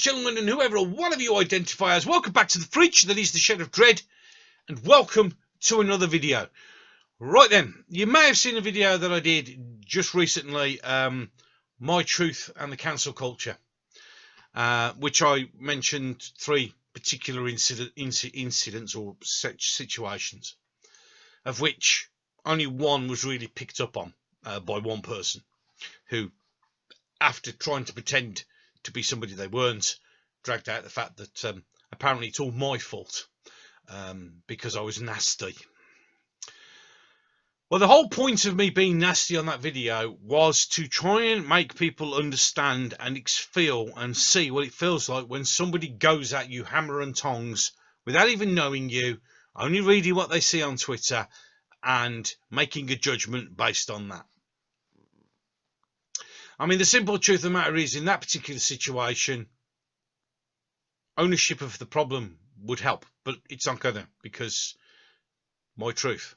gentlemen, and whoever or whatever you identify as, welcome back to the fridge that is the Shed of Dread, and welcome to another video. Right then, you may have seen a video that I did just recently, My Truth and the Cancel Culture, which I mentioned three particular incidents or such situations, of which only one was really picked up on by one person who, after trying to pretend to be somebody they weren't, dragged out the fact that apparently it's all my fault because I was nasty. Well, the whole point of me being nasty on that video was to try and make people understand and feel and see what it feels like when somebody goes at you hammer and tongs without even knowing you, only reading what they see on Twitter and making a judgment based on that. I mean, the simple truth of the matter is, in that particular situation, ownership of the problem would help, but it's not going to, because my truth.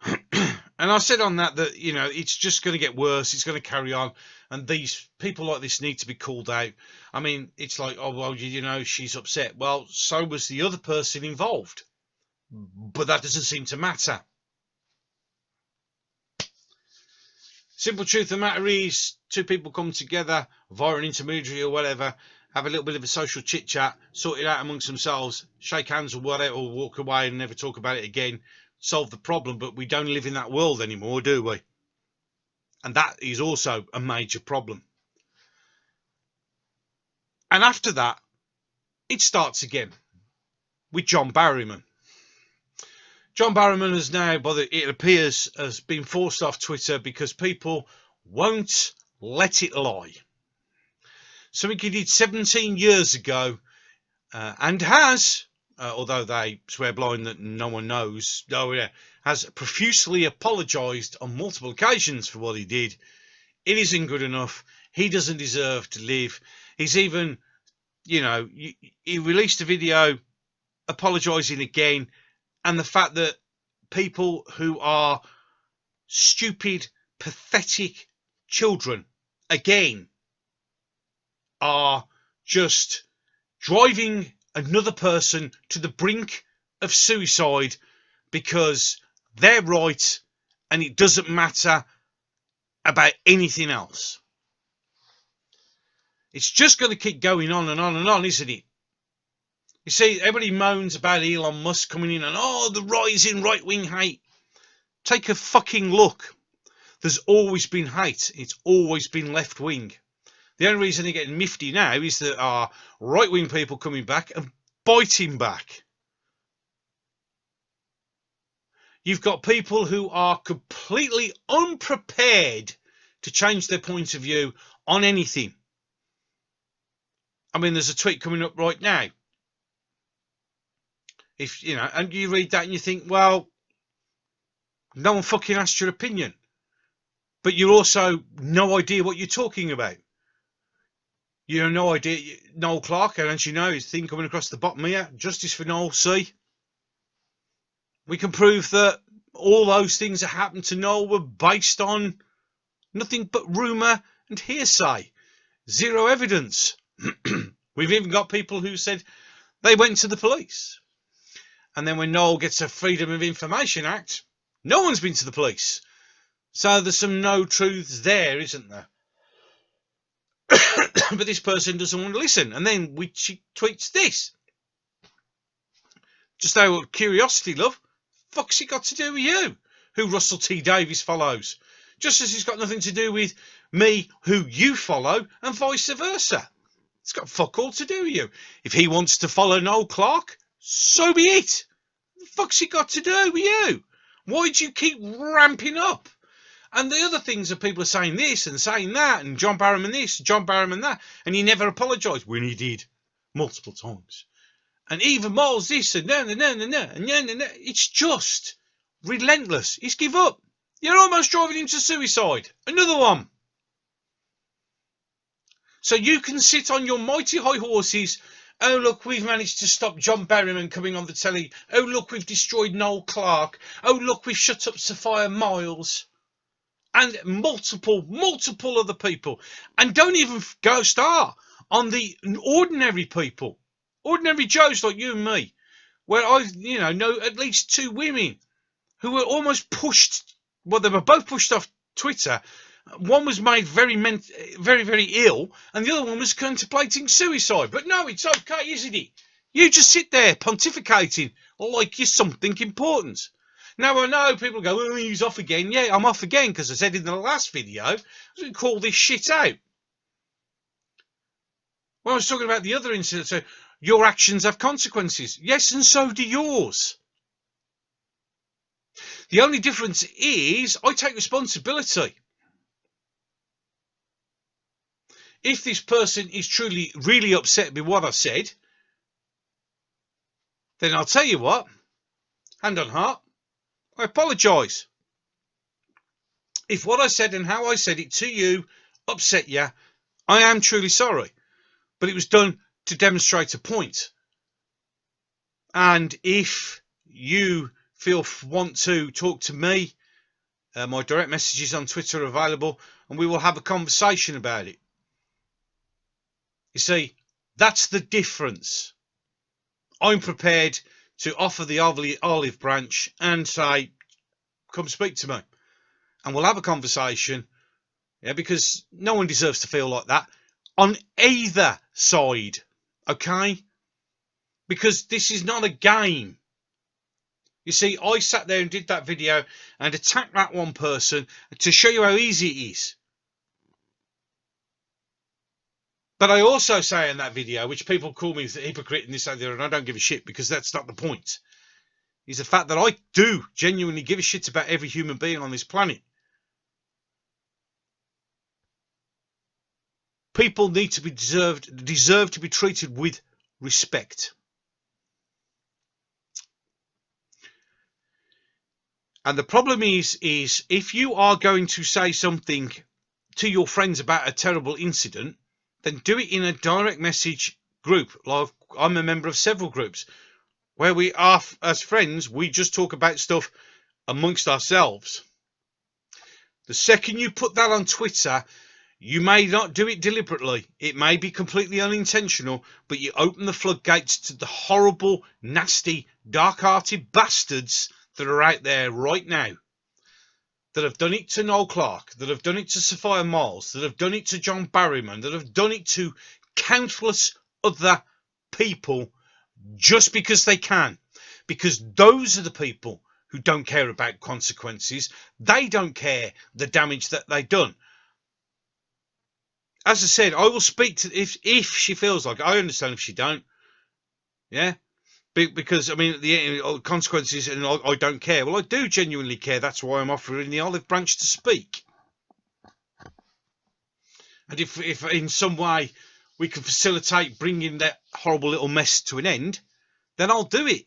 And I said on that, you know, it's just going to get worse, it's going to carry on, and these people like this need to be called out. I mean, it's like, oh, well, you know, she's upset. Well, so was the other person involved, but that doesn't seem to matter. Simple truth of the matter is, two people come together via an intermediary or whatever, have a little bit of a social chit chat, sort it out amongst themselves, shake hands or whatever, or walk away and never talk about it again, solve the problem. But we don't live in that world anymore, do we? And that is also a major problem. And after that, it starts again with John Barrowman. John Barrowman has now, it appears, has been forced off Twitter because people won't let it lie. Something he did 17 years ago, and has, although they swear blind that no one knows, has profusely apologised on multiple occasions for what he did. It isn't good enough. He doesn't deserve to live. He's even, you know, he released a video apologising again. And the fact that people who are stupid, pathetic children, again, are just driving another person to the brink of suicide because they're right and it doesn't matter about anything else. It's just going to keep going on and on and on, isn't it? You see, everybody moans about Elon Musk coming in and, oh, the rising right-wing hate. Take a fucking look. There's always been hate. It's always been left-wing. The only reason they're getting mifty now is that our right-wing people coming back and biting back. You've got people who are completely unprepared to change their point of view on anything. I mean, there's a tweet coming up right now. If you know, and you read that and you think, well, no one fucking asked your opinion, but you also no idea what you're talking about. You have no idea. Noel Clarke, and as you know, his thing coming across the bottom here, justice for Noel C. We can prove that all those things that happened to Noel were based on nothing but rumour and hearsay, zero evidence. We've even got people who said they went to the police. And then when Noel gets a Freedom of Information Act, no one's been to the police. So there's some no truths there, isn't there? But this person doesn't want to listen. And then she tweets this. Just out of curiosity, love, fuck's it got to do with you, who Russell T Davies follows? Just as it's got nothing to do with me, who you follow, and vice versa. It's got fuck all to do with you. If he wants to follow Noel Clarke, so be it. What the fuck's it got to do with you? Why do you keep ramping up? And the other things are people are saying this and saying that, and John Barrowman this, John Barrowman that, and he never apologised when he did multiple times. And even Miles this and no. It's just relentless. He's give up. You're almost driving him to suicide. Another one. So you can sit on your mighty high horses. Oh, look, we've managed to stop John Barrowman coming on the telly. Oh, look, we've destroyed Noel Clarke. Oh, look, we've shut up Sophia Miles. and multiple other people, and don't even go start on the ordinary people, ordinary Joes like you and me, where I know at least two women who were almost pushed. Well, they were both pushed off Twitter. One was made very, very ill, and the other one was contemplating suicide. But no, it's okay, isn't it? You just sit there pontificating like you're something important. Now, I know people go, oh, he's off again. Yeah, I'm off again because I said in the last video, I was going to call this shit out. When I was talking about the other incident, so your actions have consequences. Yes, and so do yours. The only difference is I take responsibility. If this person is truly, really upset with what I said, then I'll tell you what, hand on heart, I apologise. If what I said and how I said it to you upset you, I am truly sorry. But it was done to demonstrate a point. And if you want to talk to me, my direct messages on Twitter are available, and we will have a conversation about it. You see, that's the difference. I'm prepared to offer the olive branch and say, come speak to me. And we'll have a conversation, because no one deserves to feel like that on either side, okay? Because this is not a game. You see, I sat there and did that video and attacked that one person to show you how easy it is. But I also say in that video, which people call me a hypocrite and this and that, and I don't give a shit because that's not the point, is the fact that I do genuinely give a shit about every human being on this planet. People need to be deserve to be treated with respect. And the problem is if you are going to say something to your friends about a terrible incident, then do it in a direct message group. Like I'm a member of several groups where we are, as friends, we just talk about stuff amongst ourselves. The second you put that on Twitter, you may not do it deliberately. It may be completely unintentional, but you open the floodgates to the horrible, nasty, dark-hearted bastards that are out there right now, that have done it to Noel Clarke, that have done it to Sophia Myles, that have done it to John Barrowman, that have done it to countless other people just because they can. Because those are the people who don't care about consequences. They don't care the damage that they've done. As I said, I will speak to if she feels like it. I understand if she don't. Yeah. Because, I mean, the consequences, and I don't care. Well, I do genuinely care. That's why I'm offering the olive branch to speak. And if in some way we can facilitate bringing that horrible little mess to an end, then I'll do it.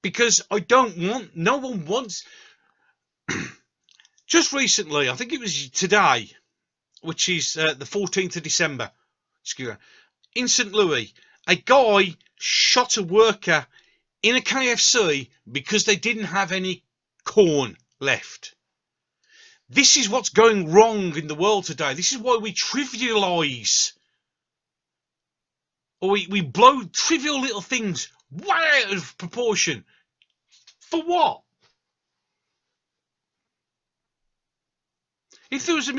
Because I don't want, no one wants. Just recently, I think it was today, which is the 14th of December, excuse me, in St. Louis, a guy shot a worker in a KFC because they didn't have any corn left. This is what's going wrong in the world today. This is why we trivialise, or we blow trivial little things way out of proportion. For what? If there's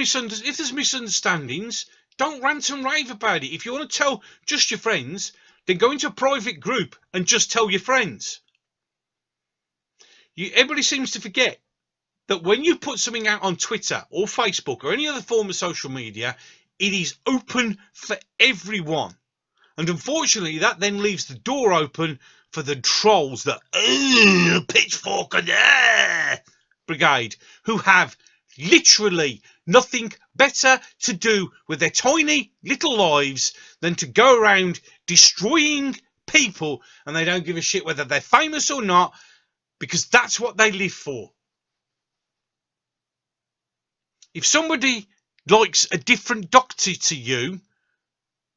misunderstandings, don't rant and rave about it. If you want to tell just your friends, then go into a private group and just tell your friends. Everybody seems to forget that when you put something out on Twitter or Facebook or any other form of social media, it is open for everyone. And unfortunately, that then leaves the door open for the trolls, the pitchfork and brigade, who have literally nothing better to do with their tiny little lives than to go around destroying people, and they don't give a shit whether they're famous or not, because that's what they live for. If somebody likes a different doctor to you,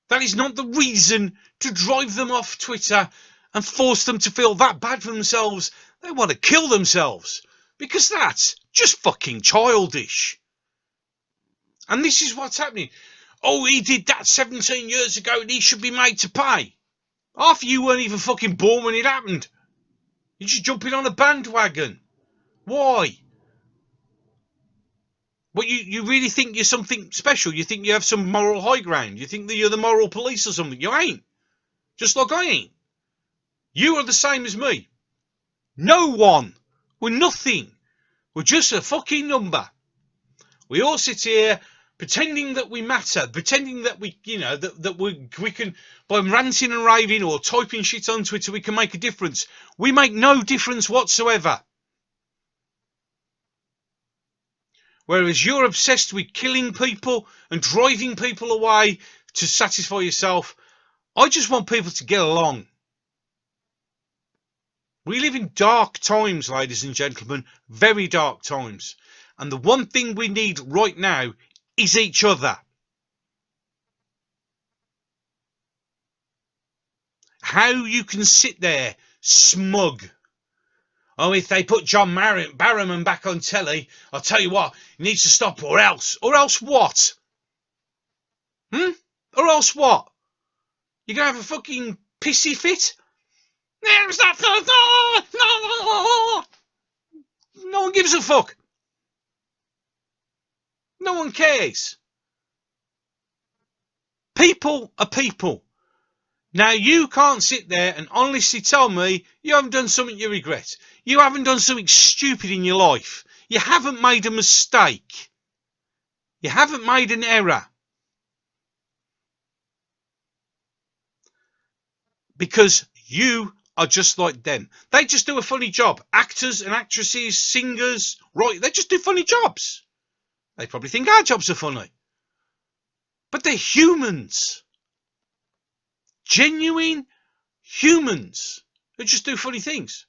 that is not the reason to drive them off Twitter and force them to feel that bad for themselves. They want to kill themselves. because that's just fucking childish. And this is what's happening. Oh, he did that 17 years ago and he should be made to pay. Half of you weren't even fucking born when it happened. You're just jumping on a bandwagon. Why? But you really think you're something special? You think you have some moral high ground? You think that you're the moral police or something? You ain't. Just like I ain't. You are the same as me. No one. We're nothing. We're just a fucking number. We all sit here pretending that we matter, pretending that we, that we can, by ranting and raving or typing shit on Twitter, we can make a difference. We make no difference whatsoever. Whereas you're obsessed with killing people and driving people away to satisfy yourself. I just want people to get along. We live in dark times, ladies and gentlemen, very dark times. And the one thing we need right now is each other. How you can sit there smug. Oh, if they put John Barrowman back on telly, I'll tell you what, he needs to stop, or else. Or else what? Or else what? You're going to have a fucking pissy fit? No one gives a fuck. No one cares. People are people. Now, you can't sit there and honestly tell me you haven't done something you regret. You haven't done something stupid in your life. You haven't made a mistake. You haven't made an error. Because you are just like them. They just do a funny job. Actors and actresses, singers, right? They just do funny jobs. They probably think our jobs are funny. But they're humans. Genuine humans who just do funny things.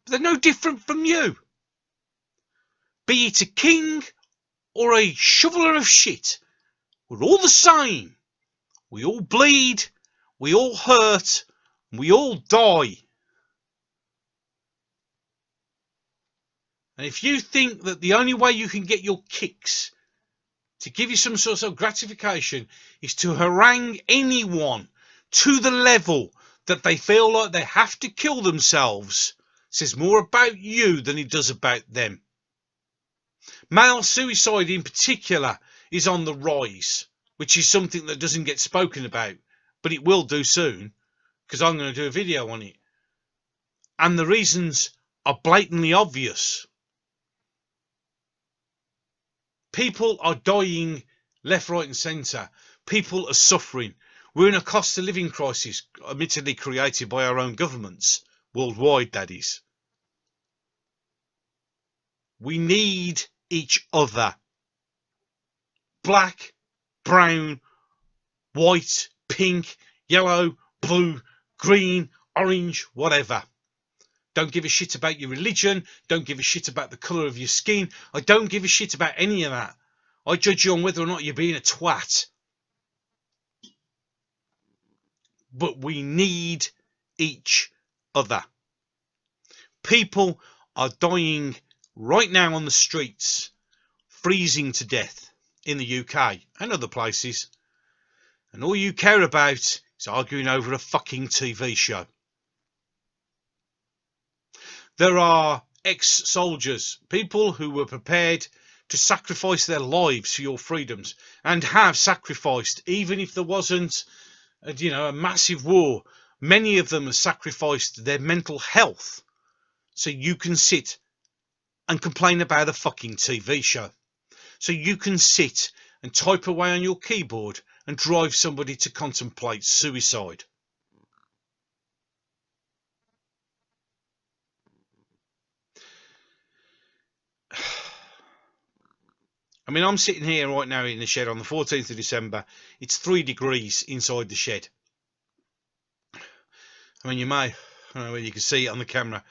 But they're no different from you. Be it a king or a shoveler of shit, we're all the same. We all bleed, we all hurt, we all die. And if you think that the only way you can get your kicks to give you some sort of gratification is to harangue anyone to the level that they feel like they have to kill themselves, says more about you than it does about them. Male suicide in particular is on the rise, which is something that doesn't get spoken about, but it will do soon, because I'm going to do a video on it. And the reasons are blatantly obvious. People are dying left, right and centre. People are suffering. We're in a cost of living crisis, admittedly created by our own governments, worldwide that is. We need each other. Black, brown, white, pink, yellow, blue, green, orange, whatever. Don't give a shit about your religion. Don't give a shit about the colour of your skin. I don't give a shit about any of that. I judge you on whether or not you're being a twat. But we need each other. People are dying right now on the streets, freezing to death in the UK and other places. And all you care about is arguing over a fucking TV show. There are ex-soldiers, people who were prepared to sacrifice their lives for your freedoms and have sacrificed, even if there wasn't, a massive war. Many of them have sacrificed their mental health so you can sit and complain about a fucking TV show. So you can sit and type away on your keyboard and drive somebody to contemplate suicide. I mean, I'm sitting here right now in the shed on the 14th of December. It's 3 degrees inside the shed. I mean, you may, I don't know whether you can see it on the camera.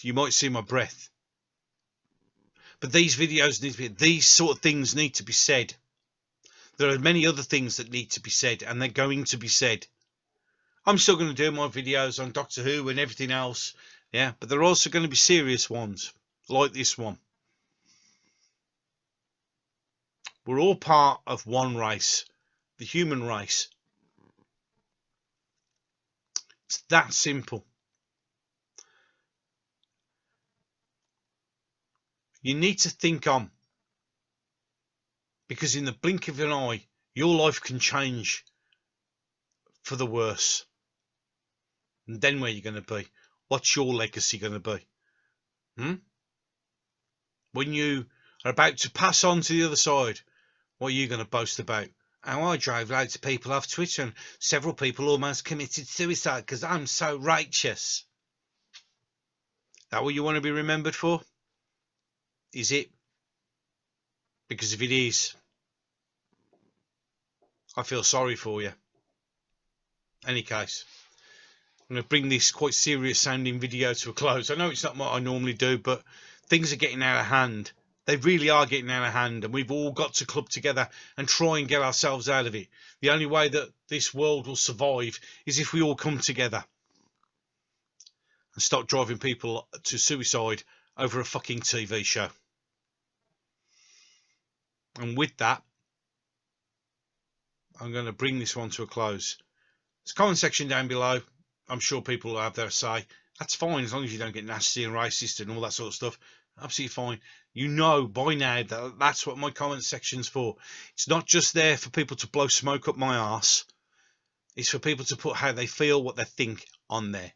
You might see my breath. But these videos need to be, these sort of things need to be said. There are many other things that need to be said, and they're going to be said. I'm still going to do my videos on Doctor Who and everything else, Yeah, but there are also going to be serious ones, like this one. We're all part of one race, the human race. It's that simple. You need to think on, because in the blink of an eye, your life can change for the worse. And then where are you going to be? What's your legacy going to be? When you are about to pass on to the other side, what are you going to boast about? Oh, I drove loads of people off Twitter and several people almost committed suicide because I'm so righteous. That what you want to be remembered for? Is it? Because if it is, I feel sorry for you. Any case, I'm going to bring this quite serious sounding video to a close. I know it's not what I normally do, but things are getting out of hand. They really are getting out of hand, and we've all got to club together and try and get ourselves out of it. The only way that this world will survive is if we all come together and stop driving people to suicide over a fucking TV show. And with that, I'm going to bring this one to a close. There's a comment section down below. I'm sure people will have their say. That's fine, as long as you don't get nasty and racist and all that sort of stuff. Absolutely fine. You know by now that that's what my comment section's for. It's not just there for people to blow smoke up my arse. It's for people to put how they feel, what they think on there.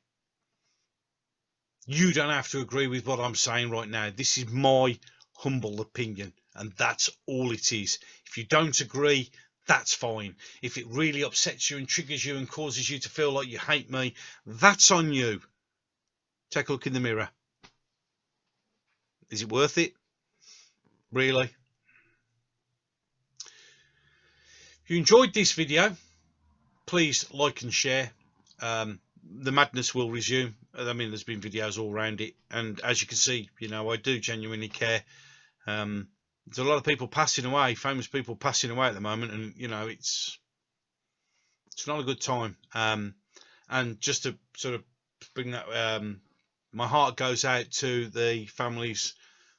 You don't have to agree with what I'm saying right now. This is my humble opinion, and that's all it is. If you don't agree, that's fine. If it really upsets you and triggers you and causes you to feel like you hate me, that's on you. Take a look in the mirror. Is it worth it? Really? If you enjoyed this video, please like and share. The madness will resume. I mean, there's been videos all around it, and as you can see, you know, I do genuinely care. There's a lot of people passing away, famous people passing away at the moment, and you know, it's not a good time. And just to sort of bring that, my heart goes out to the families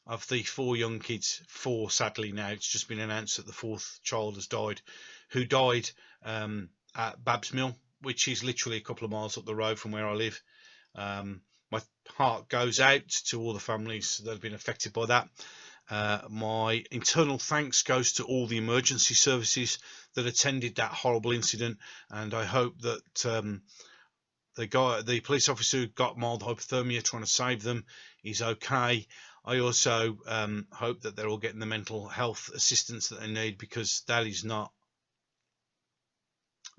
of the 4 young kids. 4, sadly, now it's just been announced that the 4th child has died, who died at Babs Mill, which is literally a couple of miles up the road from where I live. My heart goes out to all the families that have been affected by that. My internal thanks goes to all the emergency services that attended that horrible incident, and I hope that the police officer who got mild hypothermia trying to save them is okay. I also hope that they're all getting the mental health assistance that they need, because that is not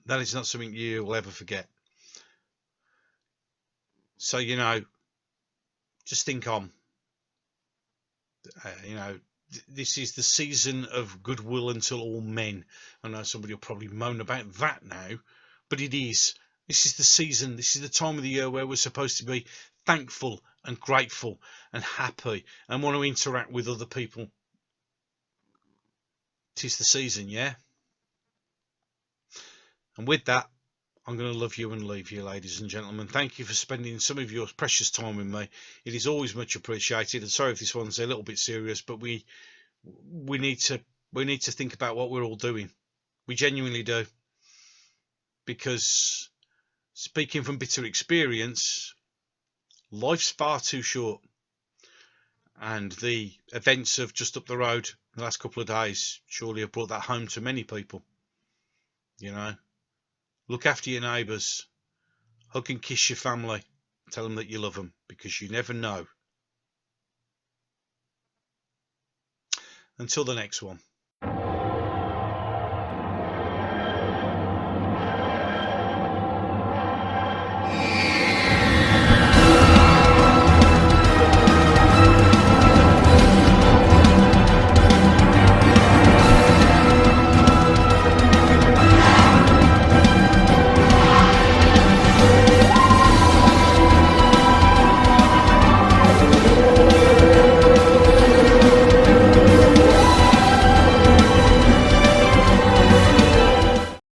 something you will ever forget. So, you know, just think on. You know, this is the season of goodwill until all men. I know somebody will probably moan about that now, but it is. This is the season, this is the time of the year where we're supposed to be thankful and grateful and happy and want to interact with other people. Tis the season, yeah? And with that, I'm going to love you and leave you, ladies and gentlemen. Thank you for spending some of your precious time with me. It is always much appreciated. And sorry if this one's a little bit serious, but we need to think about what we're all doing. We genuinely do. Because speaking from bitter experience, life's far too short. And the events of just up the road the last couple of days surely have brought that home to many people. You know, look after your neighbours, hug and kiss your family, tell them that you love them, because you never know. Until the next one.